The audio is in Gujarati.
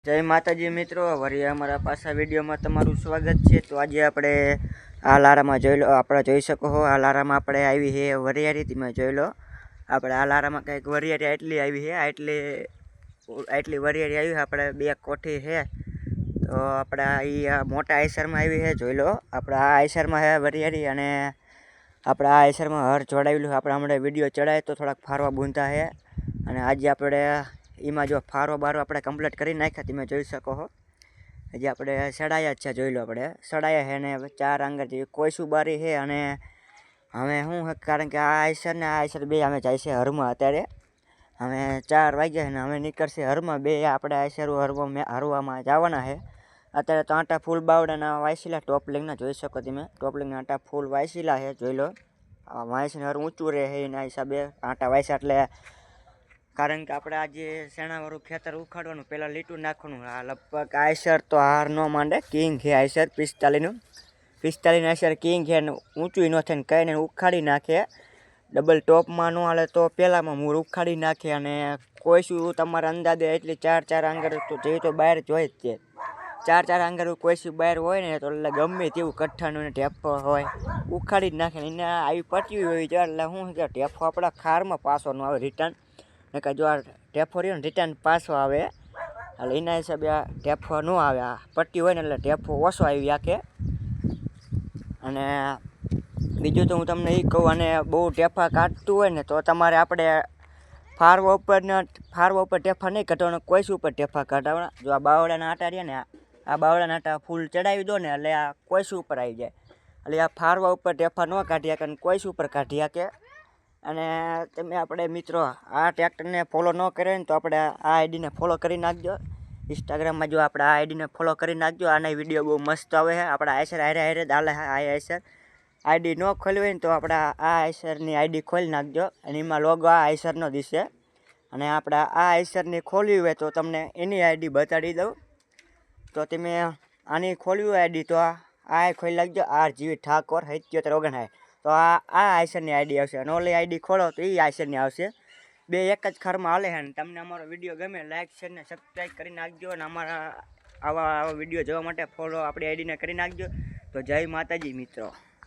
जय माताजी मित्रों, वरी अमरा पासा विडियो में तमारुं स्वागत है। तो आज आपणे आ लारामां जोई लो, आपणे जोई शको हो आ लारामां आपणे आवी है वरियारी। तमे जोई लो आपणे आ लारामां कंईक वरियारी आटली आवी है, आटली वरियारी आवी है। आपणे बे कोठी है तो आपणे ई मोटा आयसर में आवी है। जोई लो आपणे आ आयसर में है वरियारी अने आपणे आ आयसर में हर जोड़ावेलुं है। आपणे हमणे विडियो चढ़ाए तो थोड़ा फारवा बूंधा है अने आज आपणे एमां जो फारो बारो आपणे कम्प्लीट करी नाख्या। तमे जोई शको हो हजी आपणे सड़ाया छे। जोई लो आपणे सड़ाया है ने 4 आंगर जेवी कोईसू बारी है। अने हवे शुं कारण के आ आयसर बे हमें जाय छे हरमा। अत्यारे हवे 4 वाग्या ने हवे निकळशे हरमा। बे आपणे आयसर हरवामां जवाना है। अत्यारे तो आटा फूल बावडाना वायसीला टॉपलिंगना जोई शको तमे। टॉपलिंगना आटा फूल वायसीला है। जोई लो वायसीने हर ऊंचું रहे एना हिसाबे आटा वायसा એટલે कारण के આપણે આજે શેણાવાળું ખેતર ઉખાડવાનું પહેલાં લીટું નાખવાનું। આ લગભગ આયસર તો હાર ન માંડે, કિંગ છે આયસર 45 આયસર કિંગ છે। ઊંચું ન થઈને કહીને ઉખાડી નાખે। ડબલ ટોપમાં ન હાલે તો પહેલાંમાં મૂળ ઉખાડી નાખે। અને કોઈશું તમારા અંદાજે એટલી 4 આંગર તો જેવી તો બહાર જ હોય જ તે 4 આંગર કોઈશું બહાર હોય ને તો એટલે ગમે તેવું કઠ્ઠાનું ને ઢેફો હોય ઉખાડી જ નાખે। એને આવી પટ્યું હોય છે એટલે શું કે ઢેફો આપણા ખારમાં પાછો ન આવે રિટર્ન। કે જો આ ઢેફો રહ્યો ને રિટર્ન પાછો આવે એટલે એના હિસાબે આ ઢેફો ન આવે। આ પટ્ટી હોય ને એટલે ઢેફો ઓછો આવી શકે। અને બીજું તો હું તમને એ કહું, અને બહુ ઢેફા કાઢતું હોય ને તો તમારે આપણે ફારવા ઉપર ઢેફા નહીં કાઢવાના, કોઈસ ઉપર ઢેફા કાઢવાના। જો આ બાવળાના આટા રહ્યા ને આ બાવળાના આટા ફૂલ ચડાવી દો ને એટલે આ કોઈસ ઉપર આવી જાય। એટલે આ ફારવા ઉપર ઢેફા ન કાઢી શકે અને કોઈસ ઉપર કાઢી શકે। અને તમે આપણે મિત્રો આ ટ્રેક્ટરને ફોલો ન કરે ને તો આપણે આ આઈડીને ફોલો કરી નાખજો। ઇન્સ્ટાગ્રામમાં જો આપણે આ આઈડીને ફોલો કરી નાખજો। આના વિડીયો બહુ મસ્ત આવે છે। આપણે આયસર હારે દાલે આ આયસર આઈડી ન ખોલવી હોય ને તો આપણે આ આયસરની આઈડી ખોલી નાખજો અને એમાં લોગો આ આયસરનો દિશે। અને આપણે આ આયસરની ખોલવી હોય તો તમને એની આઈડી બતાડી દઉં। તો તમે આની ખોલવી હોય આઈડી તો આ ખોલી નાખજો RGV ઠાકોર 7759। તો આ આયસરની આઈડી આવશે અને ઓલી આઈડી ખોલો તો એ આયસરની આવશે। બે એક જ ખરમાં હાલે છે। અને તમને અમારો વિડીયો ગમે લાઇક શેર ને સબસ્ક્રાઈબ કરી નાખજો અને અમારા આવા વિડીયો જોવા માટે ફોલો આપણી આઈડીને કરી નાખજો। તો જય માતાજી મિત્રો।